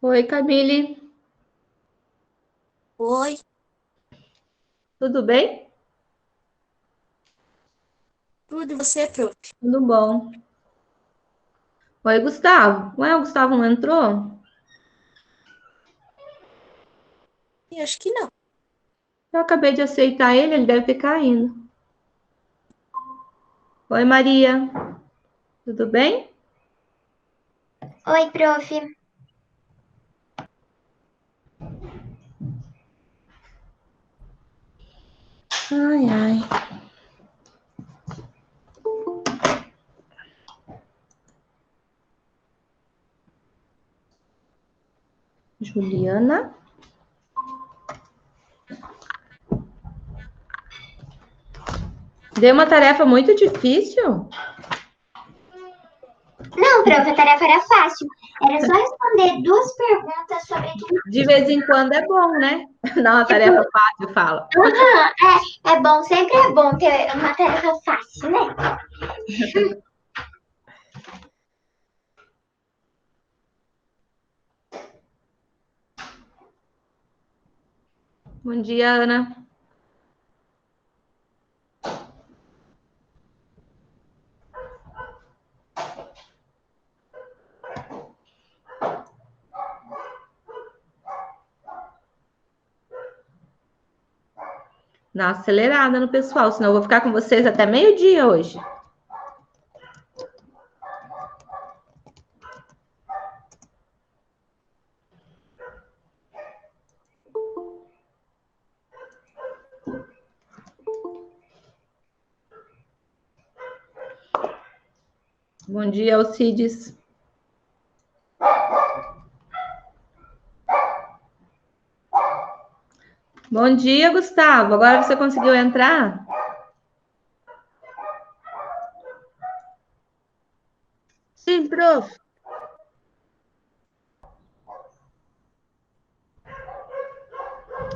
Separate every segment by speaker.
Speaker 1: Oi, Camille,
Speaker 2: Oi,
Speaker 1: tudo bem?
Speaker 2: tudo e você, prof?
Speaker 1: Tudo bom. Oi, Gustavo. Ué, o Gustavo não entrou?
Speaker 2: Acho que não.
Speaker 1: Eu acabei de aceitar ele deve ter caído. Oi, Maria, tudo bem?
Speaker 3: Oi, prof.
Speaker 1: Ai, ai. Juliana? Deu uma tarefa muito difícil?
Speaker 3: Não, prof, a tarefa era fácil. Era só responder duas perguntas sobre aquele
Speaker 1: De vez em quando é bom, né? Não, uma
Speaker 3: tipo.
Speaker 1: tarefa fácil, fala.
Speaker 3: Aham, é bom, sempre é bom ter uma tarefa fácil, né?
Speaker 1: Bom dia, Ana. Dá uma acelerada no pessoal, senão eu vou ficar com vocês até meio-dia hoje. Bom dia, Alcides. Bom dia, Gustavo. Agora você conseguiu entrar?
Speaker 2: Sim, prof.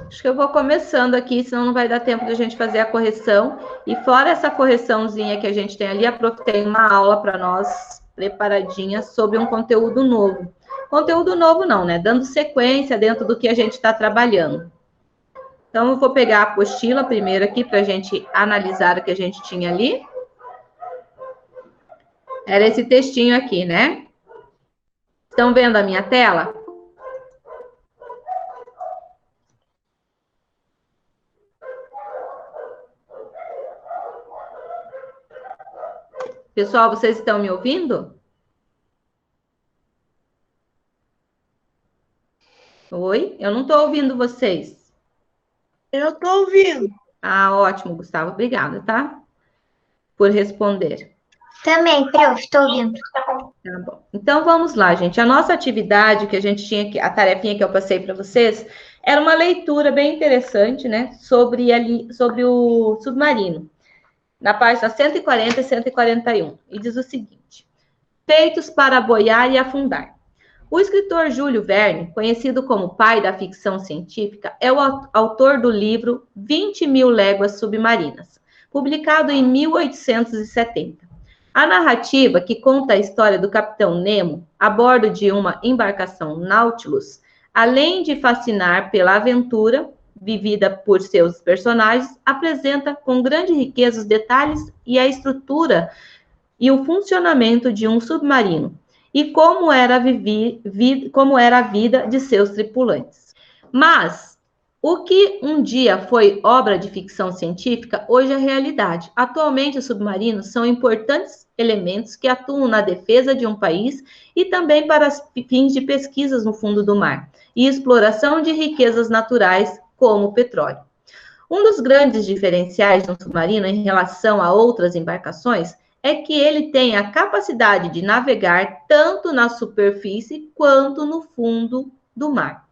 Speaker 1: Acho que eu vou começando aqui, senão não vai dar tempo de a gente fazer a correção. E fora essa correçãozinha que a gente tem ali, a prof tem uma aula para nós preparadinha sobre um conteúdo novo. Conteúdo novo não, né? Dando sequência dentro do que a gente está trabalhando. Então, eu vou pegar a apostila primeiro aqui para a gente analisar o que a gente tinha ali. Era esse textinho aqui, né? Estão vendo a minha tela? Pessoal, vocês estão me ouvindo? Oi? Eu não estou ouvindo vocês.
Speaker 2: Eu tô ouvindo.
Speaker 1: Ah, ótimo, Gustavo. Obrigada, tá? Por responder.
Speaker 3: Também, prof, tô ouvindo.
Speaker 1: Tá bom. Então vamos lá, gente. A nossa atividade que a gente tinha aqui, a tarefinha que eu passei para vocês, era uma leitura bem interessante, né? Sobre o submarino, na página 140 e 141. E diz o seguinte: feitos para boiar e afundar. O escritor Júlio Verne, conhecido como pai da ficção científica, é o autor do livro 20.000 Léguas Submarinas, publicado em 1870. A narrativa, que conta a história do capitão Nemo a bordo de uma embarcação Nautilus, além de fascinar pela aventura vivida por seus personagens, apresenta com grande riqueza os detalhes e a estrutura e o funcionamento de um submarino e como era a vida de seus tripulantes. Mas o que um dia foi obra de ficção científica, hoje é realidade. Atualmente, os submarinos são importantes elementos que atuam na defesa de um país e também para fins de pesquisas no fundo do mar e exploração de riquezas naturais, como o petróleo. Um dos grandes diferenciais de um submarino em relação a outras embarcações é que ele tem a capacidade de navegar tanto na superfície quanto no fundo do mar.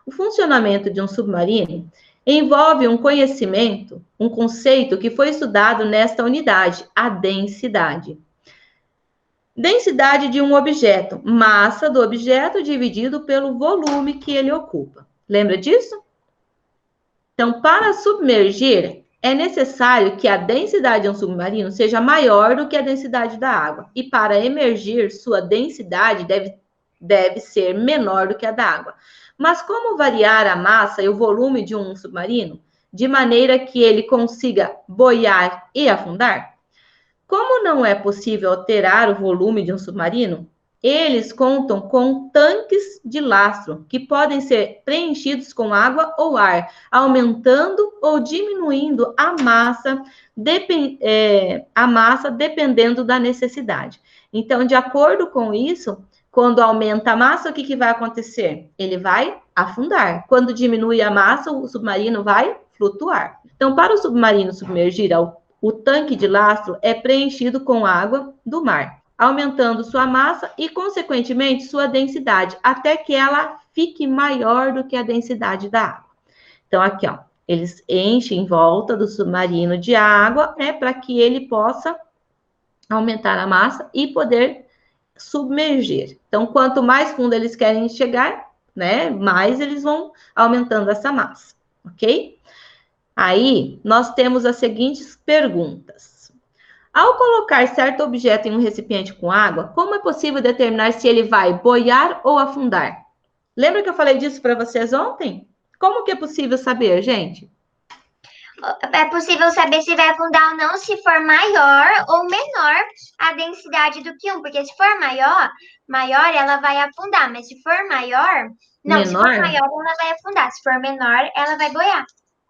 Speaker 1: O funcionamento de um submarino envolve um conhecimento, um conceito que foi estudado nesta unidade, a densidade. Densidade de um objeto, massa do objeto dividido pelo volume que ele ocupa. Lembra disso? Então, para submergir, é necessário que a densidade de um submarino seja maior do que a densidade da água. E para emergir, sua densidade deve ser menor do que a da água. Mas como variar a massa e o volume de um submarino de maneira que ele consiga boiar e afundar? Como não é possível alterar o volume de um submarino, eles contam com tanques de lastro, que podem ser preenchidos com água ou ar, aumentando ou diminuindo a massa, dependendo da necessidade. Então, de acordo com isso, quando aumenta a massa, o que vai acontecer? Ele vai afundar. Quando diminui a massa, o submarino vai flutuar. Então, para o submarino submergir, o tanque de lastro é preenchido com água do mar, aumentando sua massa e, consequentemente, sua densidade, até que ela fique maior do que a densidade da água. Então, aqui, ó, eles enchem em volta do submarino de água, né, para que ele possa aumentar a massa e poder submergir. Então, quanto mais fundo eles querem chegar, né, mais eles vão aumentando essa massa, ok? Aí, nós temos as seguintes perguntas. Ao colocar certo objeto em um recipiente com água, como é possível determinar se ele vai boiar ou afundar? Lembra que eu falei disso para vocês ontem? Como que é possível saber, gente?
Speaker 3: É possível saber se vai afundar ou não se for maior ou menor a densidade do que 1. Porque se for maior ela vai afundar. Mas se for maior... Não,
Speaker 1: Menor?
Speaker 3: se for maior, ela vai afundar. Se for menor, ela vai boiar.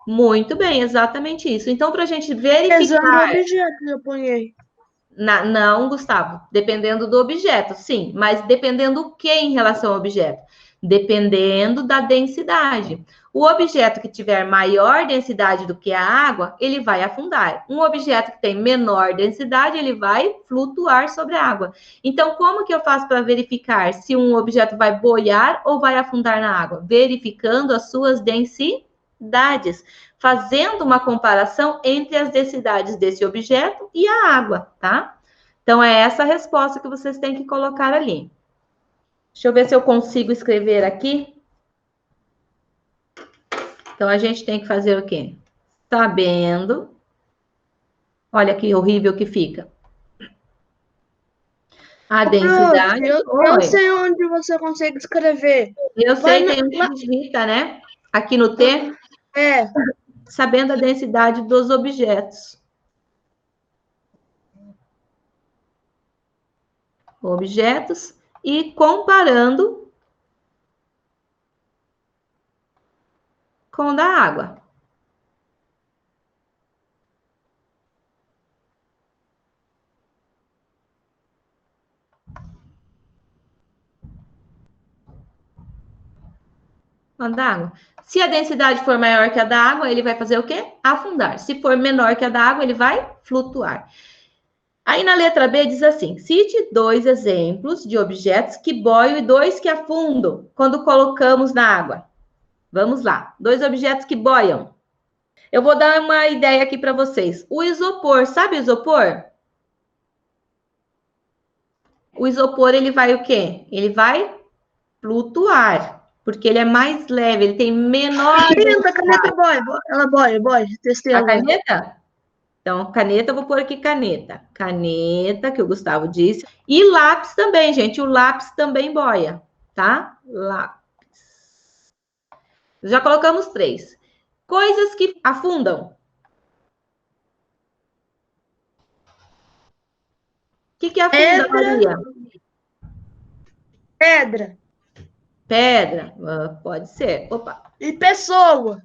Speaker 1: Muito bem, exatamente isso. Então, para a gente
Speaker 2: Pesando o
Speaker 1: verificar...
Speaker 2: objeto que eu ponhei.
Speaker 1: Não, Gustavo, dependendo do objeto, sim, mas dependendo do que em relação ao objeto? Dependendo da densidade. O objeto que tiver maior densidade do que a água, ele vai afundar. Um objeto que tem menor densidade, ele vai flutuar sobre a água. Então, como que eu faço para verificar se um objeto vai boiar ou vai afundar na água? Verificando as suas densidades, fazendo uma comparação entre as densidades desse objeto e a água, tá? Então, é essa a resposta que vocês têm que colocar ali. Deixa eu ver se eu consigo escrever aqui. Então, a gente tem que fazer o quê? Sabendo. Olha que horrível que fica. A densidade...
Speaker 2: Eu sei onde você consegue escrever.
Speaker 1: Eu sei, tem um que digita, né? Aqui no T.
Speaker 2: É.
Speaker 1: Sabendo a densidade dos objetos. Objetos e comparando com o da água. Com a da água. Se a densidade for maior que a da água, ele vai fazer o quê? Afundar. Se for menor que a da água, ele vai flutuar. Aí na letra B diz assim: cite 2 exemplos de objetos que boiam e 2 que afundam quando colocamos na água. Vamos lá. 2 objetos que boiam. Eu vou dar uma ideia aqui para vocês. O isopor, sabe o isopor? O isopor, ele vai o quê? Ele vai flutuar, porque ele é mais leve, ele tem menor...
Speaker 2: A caneta boia. Testei
Speaker 1: a caneta? Então, caneta, eu vou pôr aqui caneta. Caneta, que o Gustavo disse. E lápis também, gente. O lápis também boia, tá? Lápis. Já colocamos 3. Coisas que afundam. O que afunda, Maria?
Speaker 2: Pedra.
Speaker 1: Pedra, pode ser. Opa.
Speaker 2: E pessoa.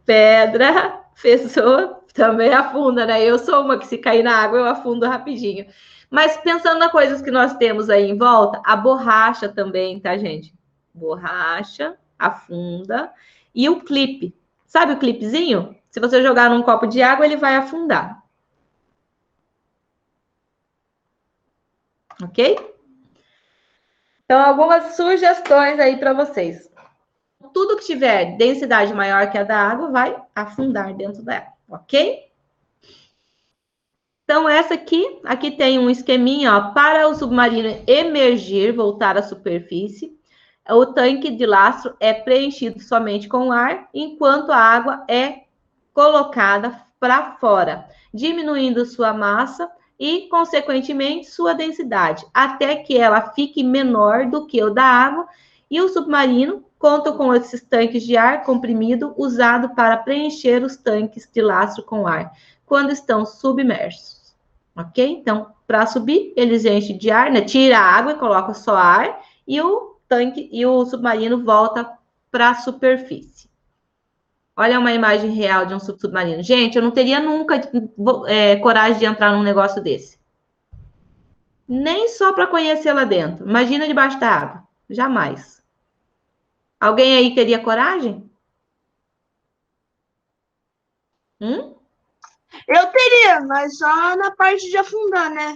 Speaker 1: Pedra, pessoa, também afunda, né? Eu sou uma que se cair na água, eu afundo rapidinho. Mas pensando nas coisas que nós temos aí em volta, a borracha também, tá, gente? Borracha, afunda. E o clipe. Sabe o clipezinho? Se você jogar num copo de água, ele vai afundar. Ok? Então, algumas sugestões aí para vocês. Tudo que tiver densidade maior que a da água vai afundar dentro dela, ok? Então, essa aqui tem um esqueminha, ó, para o submarino emergir, voltar à superfície, o tanque de lastro é preenchido somente com ar, enquanto a água é colocada para fora, diminuindo sua massa e, consequentemente, sua densidade, até que ela fique menor do que o da água, e o submarino conta com esses tanques de ar comprimido usado para preencher os tanques de lastro com ar, quando estão submersos, ok? Então, para subir, eles enchem de ar, né? Tira a água e coloca só ar, e o tanque e o submarino volta para a superfície. Olha uma imagem real de um submarino. Gente, eu não teria nunca coragem de entrar num negócio desse. Nem só para conhecer lá dentro. Imagina debaixo da água. Jamais. Alguém aí teria coragem?
Speaker 2: Eu teria, mas só na parte de afundar, né?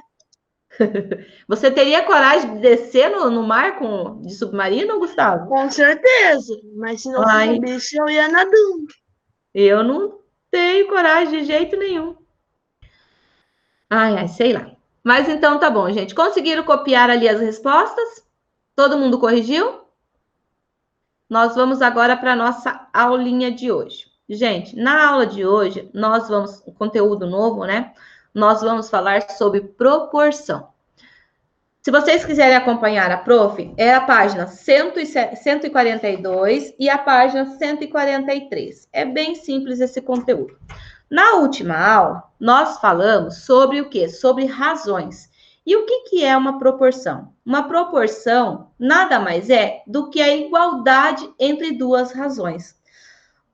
Speaker 1: Você teria coragem de descer no mar de submarino, Gustavo?
Speaker 2: Com certeza. Mas se não subisse, eu ia nadando.
Speaker 1: Eu não tenho coragem de jeito nenhum. Ai, sei lá. Mas então tá bom, gente. Conseguiram copiar ali as respostas? Todo mundo corrigiu? Nós vamos agora para a nossa aulinha de hoje. Gente, na aula de hoje, nós vamos, conteúdo novo, né? Nós vamos falar sobre proporção. Se vocês quiserem acompanhar a prof, é a página 142 e a página 143. É bem simples esse conteúdo. Na última aula, nós falamos sobre o quê? Sobre razões. E o que é uma proporção? Uma proporção nada mais é do que a igualdade entre duas razões.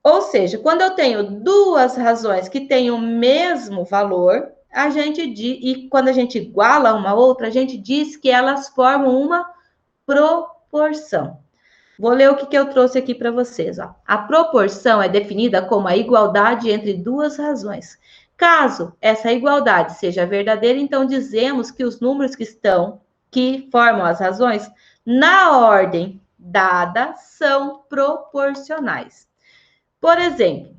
Speaker 1: Ou seja, quando eu tenho duas razões que têm o mesmo valor, e quando a gente iguala uma outra, a gente diz que elas formam uma proporção. Vou ler o que eu trouxe aqui para vocês. Ó. A proporção é definida como a igualdade entre duas razões. Caso essa igualdade seja verdadeira, então dizemos que os números que formam as razões, na ordem dada, são proporcionais. Por exemplo,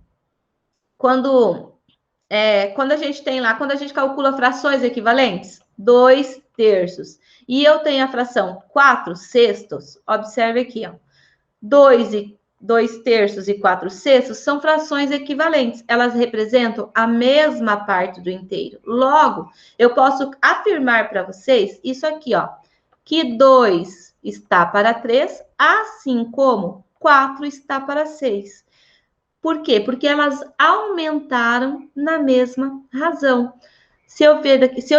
Speaker 1: quando a gente tem lá, quando a gente calcula frações equivalentes, 2/3, e eu tenho a fração 4/6, observe aqui, ó, 2/3 e 4/6 são frações equivalentes, elas representam a mesma parte do inteiro. Logo, eu posso afirmar para vocês isso aqui, ó, que 2 está para 3, assim como 4 está para 6. Por quê? Porque elas aumentaram na mesma razão. Se eu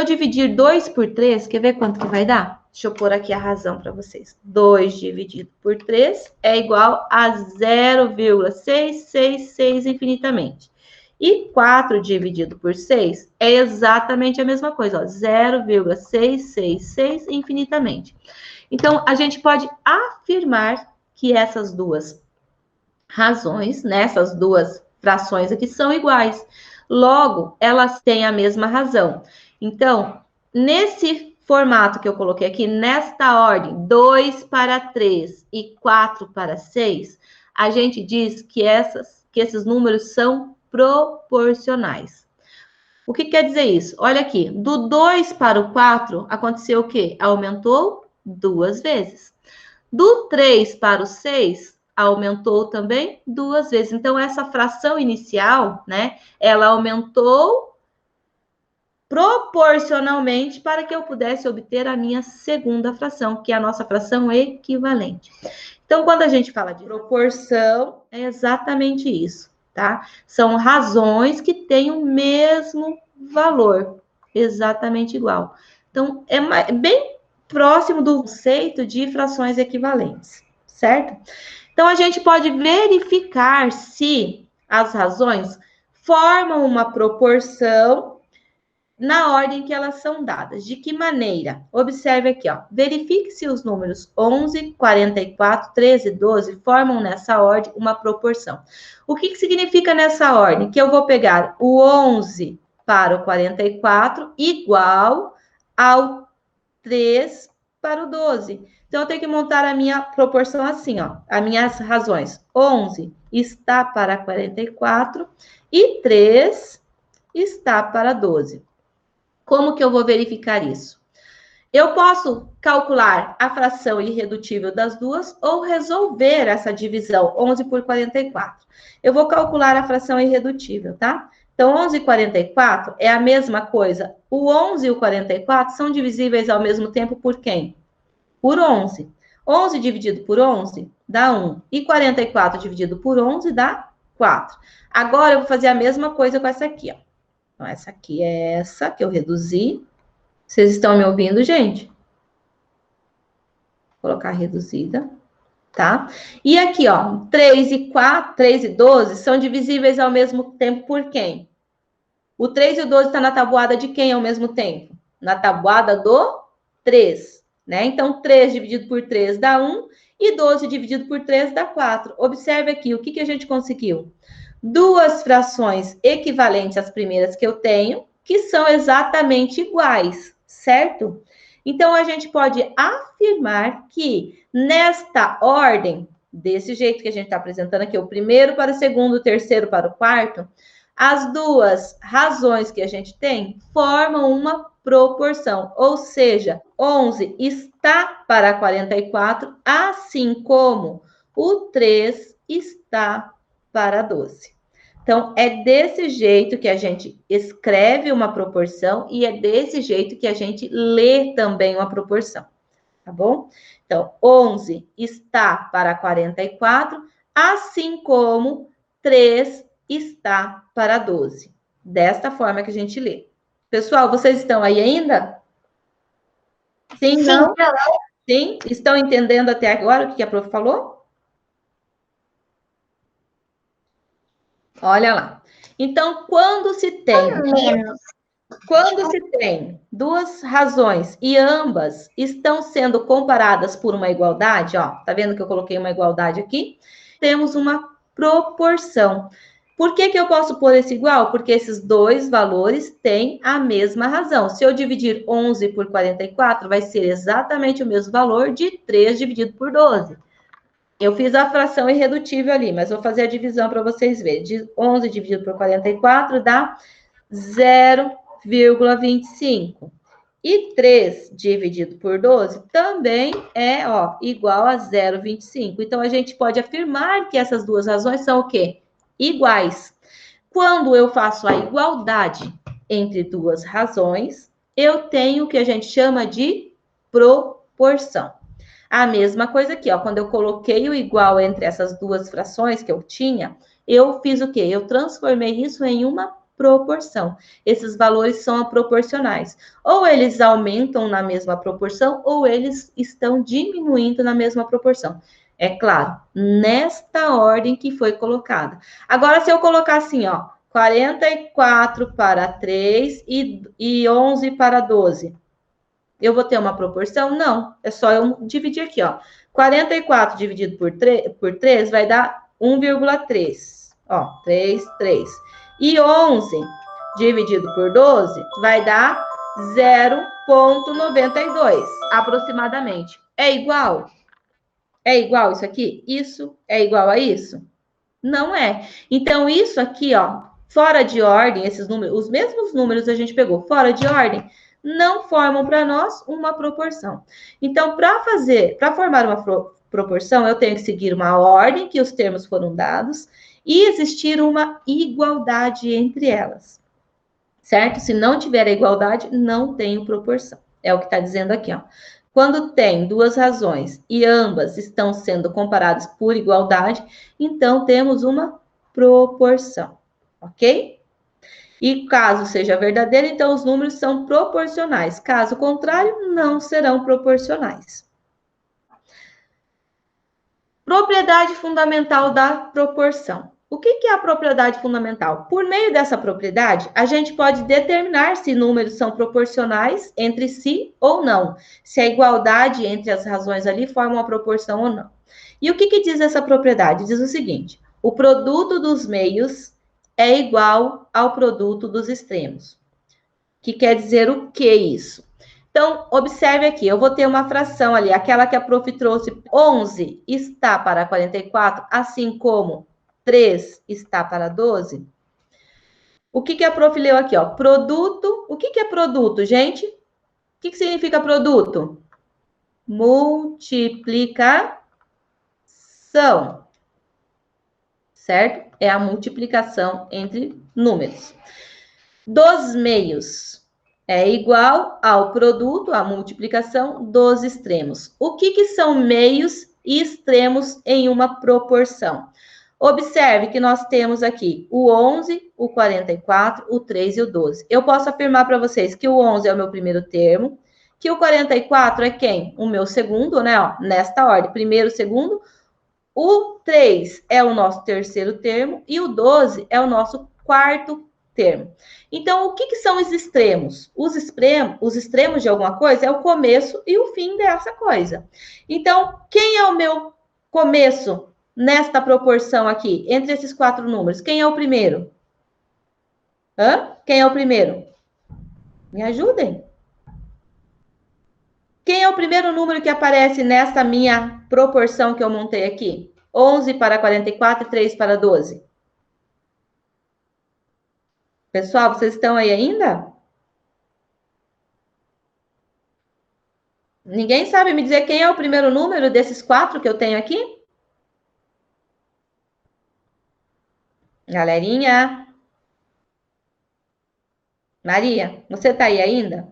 Speaker 1: dividir 2 por 3, quer ver quanto que vai dar? Deixa eu pôr aqui a razão para vocês. 2 dividido por 3 é igual a 0,666 infinitamente. E 4 dividido por 6 é exatamente a mesma coisa, ó, 0,666 infinitamente. Então, a gente pode afirmar que essas duas razões, né, essas duas frações aqui são iguais. Logo, elas têm a mesma razão. Então, nesse formato que eu coloquei aqui, nesta ordem, 2 para 3 e 4 para 6, a gente diz que esses números são proporcionais. O que quer dizer isso? Olha aqui, do 2 para o 4, aconteceu o quê? Aumentou 2 vezes. Do 3 para o 6, aumentou também 2 vezes. Então, essa fração inicial, né, ela aumentou proporcionalmente para que eu pudesse obter a minha segunda fração, que é a nossa fração equivalente. Então, quando a gente fala de proporção, é exatamente isso, tá? São razões que têm o mesmo valor, exatamente igual. Então, é bem próximo do conceito de frações equivalentes, certo? Então, a gente pode verificar se as razões formam uma proporção na ordem que elas são dadas. De que maneira? Observe aqui, ó. Verifique se os números 11, 44, 13 e 12 formam nessa ordem uma proporção. O que significa nessa ordem? Que eu vou pegar o 11 para o 44 igual ao 3 para o 12. Então, eu tenho que montar a minha proporção assim, ó. As minhas razões. 11 está para 44 e 3 está para 12. Como que eu vou verificar isso? Eu posso calcular a fração irredutível das duas ou resolver essa divisão, 11 por 44. Eu vou calcular a fração irredutível, tá? Então, 11 e 44 é a mesma coisa. O 11 e o 44 são divisíveis ao mesmo tempo por quem? Por 11. 11 dividido por 11 dá 1. E 44 dividido por 11 dá 4. Agora, eu vou fazer a mesma coisa com essa aqui, ó. Então, essa aqui é essa que eu reduzi. Vocês estão me ouvindo, gente? Vou colocar reduzida, tá? E aqui, ó, 3 e 4, 3 e 12 são divisíveis ao mesmo tempo por quem? O 3 e o 12 está na tabuada de quem ao mesmo tempo? Na tabuada do 3, né? Então, 3 dividido por 3 dá 1 e 12 dividido por 3 dá 4. Observe aqui, o que a gente conseguiu? Duas frações equivalentes às primeiras que eu tenho, que são exatamente iguais, certo? Então, a gente pode afirmar que nesta ordem, desse jeito que a gente está apresentando aqui, o primeiro para o segundo, o terceiro para o quarto, as duas razões que a gente tem formam uma proporção, ou seja, 11 está para 44, assim como o 3 está para 12. Então, é desse jeito que a gente escreve uma proporção e é desse jeito que a gente lê também uma proporção, tá bom? Então, 11 está para 44, assim como 3 está para 12. Desta forma que a gente lê. Pessoal, vocês estão aí ainda? Sim, não? Sim? Estão entendendo até agora o que a prof falou? Olha lá. Então, quando se tem duas razões e ambas estão sendo comparadas por uma igualdade, ó, tá vendo que eu coloquei uma igualdade aqui? Temos uma proporção. Por que eu posso pôr esse igual? Porque esses dois valores têm a mesma razão. Se eu dividir 11 por 44, vai ser exatamente o mesmo valor de 3 dividido por 12. Eu fiz a fração irredutível ali, mas vou fazer a divisão para vocês verem. 11 dividido por 44 dá 0,25. E 3 dividido por 12 também é, ó, igual a 0,25. Então, a gente pode afirmar que essas duas razões são o quê? Iguais. Quando eu faço a igualdade entre duas razões, eu tenho o que a gente chama de proporção. A mesma coisa aqui, ó, quando eu coloquei o igual entre essas duas frações que eu tinha, eu fiz o quê? Eu transformei isso em uma proporção. Esses valores são proporcionais. Ou eles aumentam na mesma proporção, ou eles estão diminuindo na mesma proporção. É claro, nesta ordem que foi colocada. Agora, se eu colocar assim, ó, 44 para 3 e 11 para 12. Eu vou ter uma proporção? Não. É só eu dividir aqui, ó. 44 dividido por 3 vai dar 1,3. Ó, 3, 3. E 11 dividido por 12 vai dar 0,92, aproximadamente. É igual? É igual isso aqui? Isso é igual a isso? Não é. Então, isso aqui, ó, fora de ordem, esses números, os mesmos números a gente pegou fora de ordem, não formam para nós uma proporção. Então, para formar uma proporção, eu tenho que seguir uma ordem que os termos foram dados e existir uma igualdade entre elas. Certo? Se não tiver a igualdade, não tenho proporção. É o que está dizendo aqui, ó. Quando tem duas razões e ambas estão sendo comparadas por igualdade, então temos uma proporção, ok? E caso seja verdadeiro, então os números são proporcionais. Caso contrário, não serão proporcionais. Propriedade fundamental da proporção. O que é a propriedade fundamental? Por meio dessa propriedade, a gente pode determinar se números são proporcionais entre si ou não. Se a igualdade entre as razões ali forma uma proporção ou não. E o que diz essa propriedade? Diz o seguinte: o produto dos meios é igual ao produto dos extremos. Que quer dizer o que isso? Então, observe aqui, eu vou ter uma fração ali, aquela que a prof trouxe, 11 está para 44, assim como 3 está para 12. O que a prof leu aqui, ó? Produto, o que é produto, gente? O que significa produto? Multiplicação. certo? É a multiplicação entre números. Dos meios é igual ao produto, a multiplicação dos extremos. O que são meios e extremos em uma proporção? Observe que nós temos aqui o 11, o 44, o 3 e o 12. Eu posso afirmar para vocês que o 11 é o meu primeiro termo, que o 44 é quem? O meu segundo, né? Ó, nesta ordem, primeiro, segundo. O 3 é o nosso terceiro termo e o 12 é o nosso quarto termo. Então, o que são os extremos? Os extremos de alguma coisa é o começo e o fim dessa coisa. Então, quem é o meu começo nesta proporção aqui, entre esses 4 números? Quem é o primeiro? Quem é o primeiro? Me ajudem. Quem é o primeiro número que aparece nessa minha proporção que eu montei aqui? 11 para 44 e 3 para 12. Pessoal, vocês estão aí ainda? Ninguém sabe me dizer quem é o primeiro número desses 4 que eu tenho aqui? Galerinha. Maria, você está aí ainda?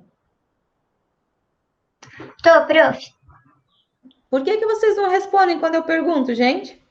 Speaker 3: Tô, prof.
Speaker 1: Por que vocês não respondem quando eu pergunto, gente?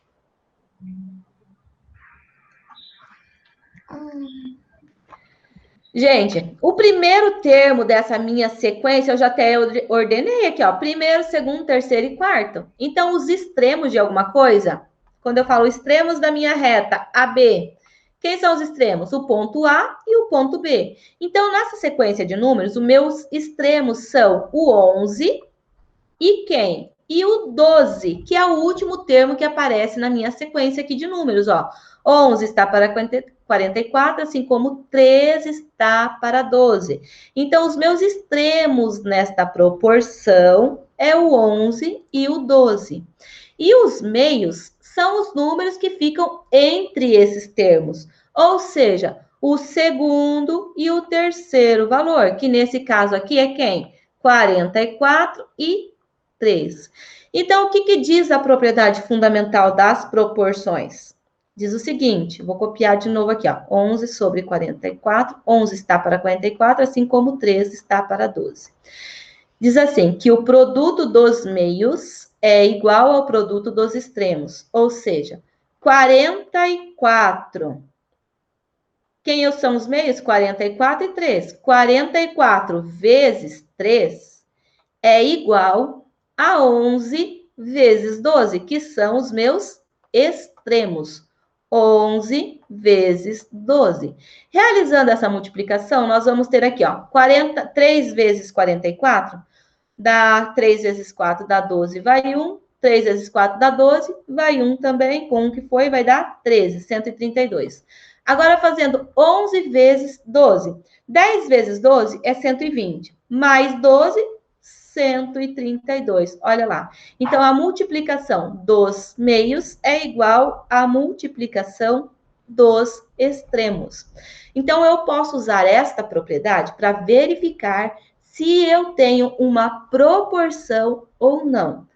Speaker 1: Gente, o primeiro termo dessa minha sequência, eu já até ordenei aqui, ó. Primeiro, segundo, terceiro e quarto. Então, os extremos de alguma coisa, quando eu falo extremos da minha reta AB, quem são os extremos? O ponto A e o ponto B. Então, nessa sequência de números, os meus extremos são o 11 e quem? E o 12, que é o último termo que aparece na minha sequência aqui de números, ó. 11 está para 44, assim como 13 está para 12. Então, os meus extremos nesta proporção é o 11 e o 12. E os meios são os números que ficam entre esses termos, ou seja, o segundo e o terceiro valor, que nesse caso aqui é quem? 44 e 3. Então, o que diz a propriedade fundamental das proporções? Diz o seguinte, vou copiar de novo aqui, ó, 11 sobre 44, 11 está para 44, assim como 13 está para 12. Diz assim, que o produto dos meios é igual ao produto dos extremos, ou seja, 44. Quem são os meios? 44 e 3. 44 vezes 3 é igual a 11 vezes 12, que são os meus extremos. 11 vezes 12. Realizando essa multiplicação, nós vamos ter aqui, ó, 3 vezes 44, dá 3 vezes 4, dá 12, vai 1. 3 vezes 4 dá 12, vai 1 também, com 1 que foi, vai dar 13, 132. Agora, fazendo 11 vezes 12. 10 vezes 12 é 120, mais 12, 132. Olha lá. Então, a multiplicação dos meios é igual à multiplicação dos extremos. Então, eu posso usar esta propriedade para verificar se eu tenho uma proporção ou não.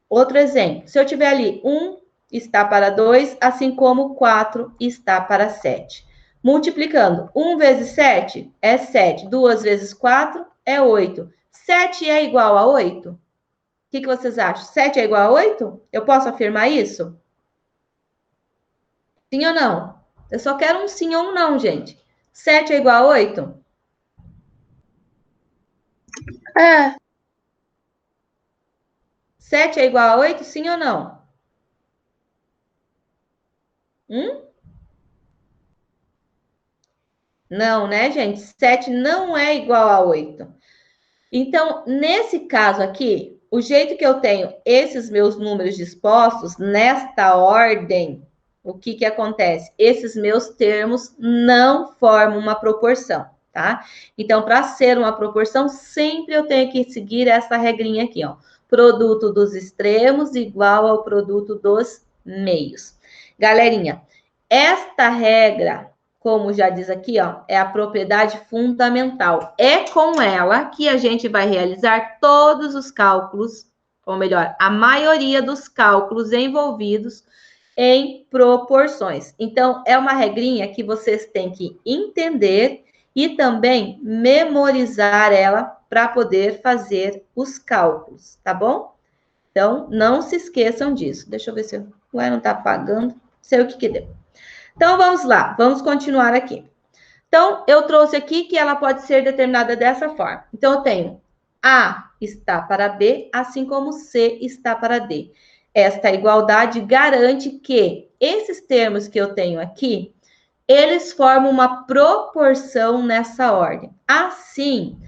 Speaker 1: Outro exemplo, se eu tiver ali 1 está para 2, assim como 4 está para 7. Multiplicando, 1 vezes 7 é 7, 2 vezes 4 é 8. 7 é igual a 8? O que vocês acham? 7 é igual a 8? Eu posso afirmar isso? Sim ou não? Eu só quero um sim ou um não, gente. 7 é igual a 8?
Speaker 2: É.
Speaker 1: 7 é igual a 8, sim ou não? Não, né, gente? 7 não é igual a 8. Então, nesse caso aqui, o jeito que eu tenho esses meus números dispostos nesta ordem, o que acontece? Esses meus termos não formam uma proporção, tá? Então, para ser uma proporção, sempre eu tenho que seguir essa regrinha aqui, ó. Produto dos extremos igual ao produto dos meios. Galerinha, esta regra, como já diz aqui, ó, é a propriedade fundamental. É com ela que a gente vai realizar todos os cálculos, ou melhor, a maioria dos cálculos envolvidos em proporções. Então, é uma regrinha que vocês têm que entender e também memorizar ela para poder fazer os cálculos, tá bom? Então, não se esqueçam disso. Deixa eu ver se não está apagando. Sei o que deu. Então, vamos lá. Vamos continuar aqui. Então, eu trouxe aqui que ela pode ser determinada dessa forma. Então, eu tenho A está para B, assim como C está para D. Esta igualdade garante que esses termos que eu tenho aqui, eles formam uma proporção nessa ordem. Assim,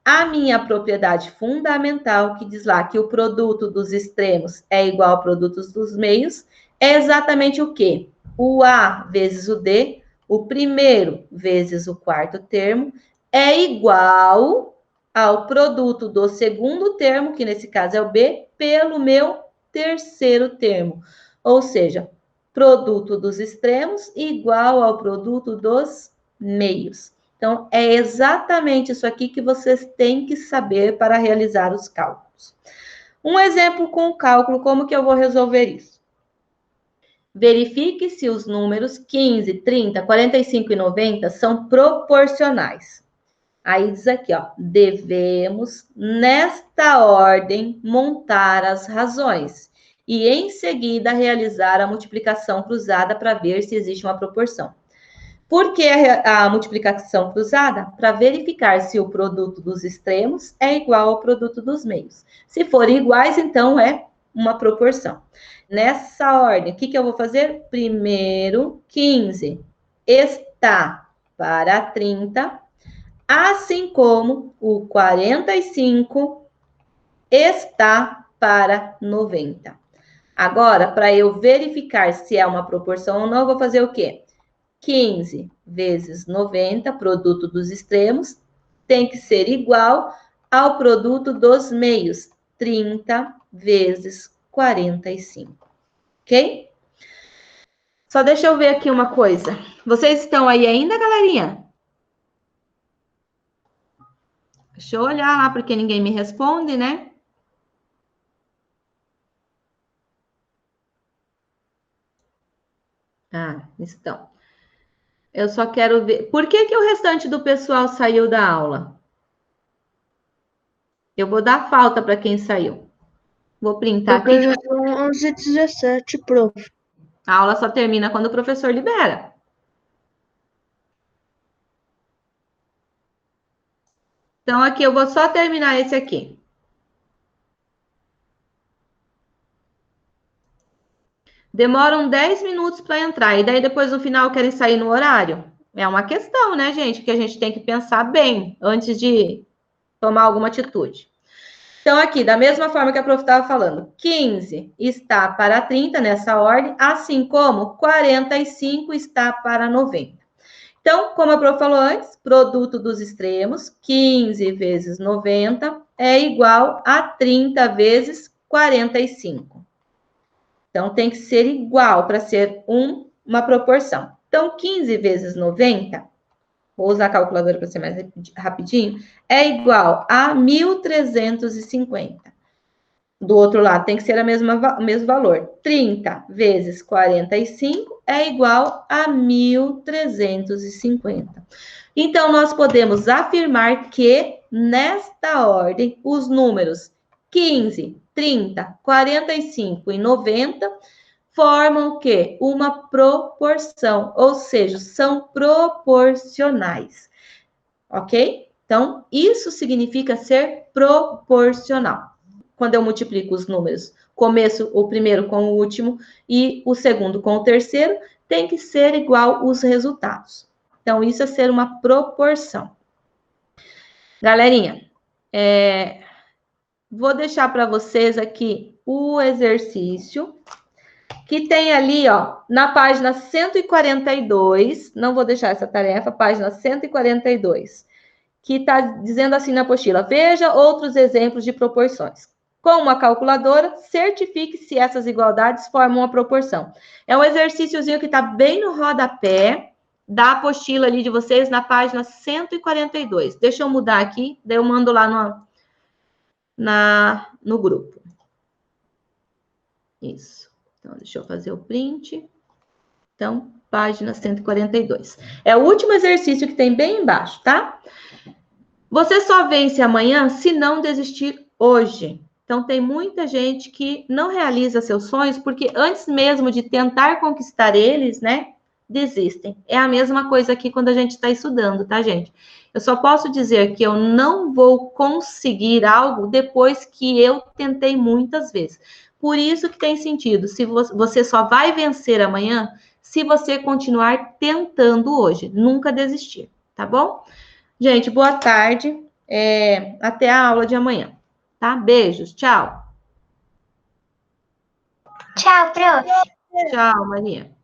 Speaker 1: a minha propriedade fundamental, que diz lá que o produto dos extremos é igual ao produto dos meios, é exatamente o quê? O A vezes o D, o primeiro vezes o quarto termo, é igual ao produto do segundo termo, que nesse caso é o B, pelo meu terceiro termo. Ou seja, produto dos extremos igual ao produto dos meios. Então, é exatamente isso aqui que vocês têm que saber para realizar os cálculos. Um exemplo com o cálculo, como que eu vou resolver isso? Verifique se os números 15, 30, 45 e 90 são proporcionais. Aí diz aqui, ó, devemos, nesta ordem, montar as razões e, em seguida, realizar a multiplicação cruzada para ver se existe uma proporção. Por que a multiplicação cruzada? Para verificar se o produto dos extremos é igual ao produto dos meios. Se forem iguais, então é uma proporção. Nessa ordem, o que eu vou fazer? Primeiro, 15 está para 30, assim como o 45 está para 90. Agora, para eu verificar se é uma proporção ou não, eu vou fazer o quê? 15 vezes 90, produto dos extremos, tem que ser igual ao produto dos meios, 30 vezes 45. Ok? Só deixa eu ver aqui uma coisa. Vocês estão aí ainda, galerinha? Deixa eu olhar lá, porque ninguém me responde, né? Ah, estão. Eu só quero ver. Por que o restante do pessoal saiu da aula? Eu vou dar falta para quem saiu. Vou printar
Speaker 2: porque
Speaker 1: aqui.
Speaker 2: já são 11h17, prof.
Speaker 1: A aula só termina quando o professor libera. Então, aqui eu vou só terminar esse aqui. Demoram 10 minutos para entrar. E daí, depois, no final, querem sair no horário? É uma questão, né, gente? Que a gente tem que pensar bem antes de tomar alguma atitude. Então, aqui, da mesma forma que a prof estava falando, 15 está para 30 nessa ordem, assim como 45 está para 90. Então, como a prof falou antes, produto dos extremos, 15 vezes 90 é igual a 30 vezes 45. Então, tem que ser igual para ser uma proporção. Então, 15 vezes 90, vou usar a calculadora para ser mais rapidinho, é igual a 1.350. Do outro lado, tem que ser o mesmo valor. 30 vezes 45 é igual a 1.350. Então, nós podemos afirmar que, nesta ordem, os números 15, 30, 45 e 90 formam o quê? Uma proporção, ou seja, são proporcionais. Ok? Então, isso significa ser proporcional. Quando eu multiplico os números, começo o primeiro com o último e o segundo com o terceiro, tem que ser igual os resultados. Então, isso é ser uma proporção. Galerinha, vou deixar para vocês aqui o exercício que tem ali, ó, na página 142, não vou deixar essa tarefa, página 142, que está dizendo assim na apostila, veja outros exemplos de proporções. Com uma calculadora, certifique se essas igualdades formam uma proporção. É um exercíciozinho que está bem no rodapé da apostila ali de vocês, na página 142. Deixa eu mudar aqui, daí eu mando lá no grupo. Isso. Então, deixa eu fazer o print. Então, página 142. É o último exercício que tem bem embaixo, tá? Você só vence amanhã se não desistir hoje. Então, tem muita gente que não realiza seus sonhos porque antes mesmo de tentar conquistar eles, né, desistem. É a mesma coisa aqui quando a gente está estudando, tá, gente? Eu só posso dizer que eu não vou conseguir algo depois que eu tentei muitas vezes. Por isso que tem sentido. Se você só vai vencer amanhã se você continuar tentando hoje, nunca desistir, tá bom? Gente, boa tarde. Até a aula de amanhã, tá? Beijos, tchau.
Speaker 3: Tchau, prof.
Speaker 1: Tchau, Maria.